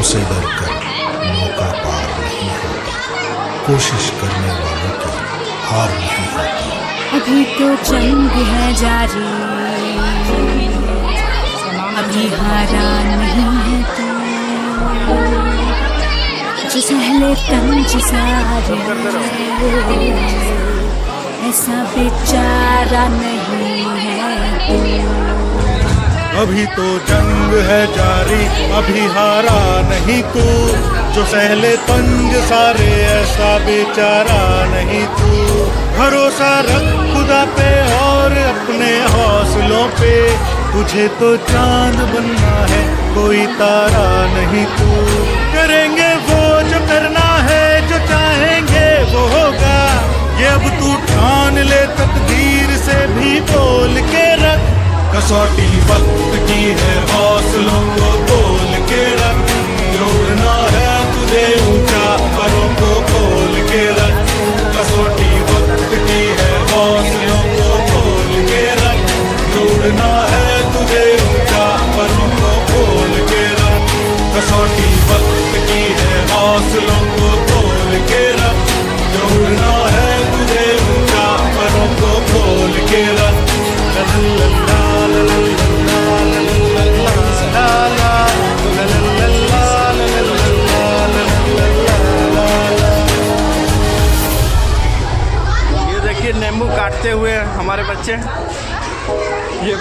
से डरकर मौका पार नहीं होता, कोशिश करने वालों की हार नहीं होती। अभी तो जंग है जारी, अभी हारा नहीं है तू, जो सहले तंज सारे ऐसा बेचारा नहीं है तू। अभी तो जंग है जारी, अभी हारा नहीं तू, जो सहले तंज सारे ऐसा बेचारा नहीं तू। भरोसा रख खुदा पे और अपने हौसलों पे, तुझे तो चांद बनना है कोई तारा नहीं तू। करेंगे वो जो करना है, जो चाहेंगे वो होगा, ये अब तू ठान ले तकदीर से भी बोल के रख। कसौटी वक्त की है हौसलों को तोल के रख, जोड़ना है तुझे ऊंचा परों को खोल के रख। कसौटी वक्त की है हौसलों को तोल के रख, जोड़ना है तुझे ऊंचा परों को खोल के रख। कसौटी वक्त की है हौसलों को तोल के रख, जोड़ना है तुझे ऊंचा परों को खोल के रख। ये देखिए नींबू काटते हुए हमारे बच्चे, ये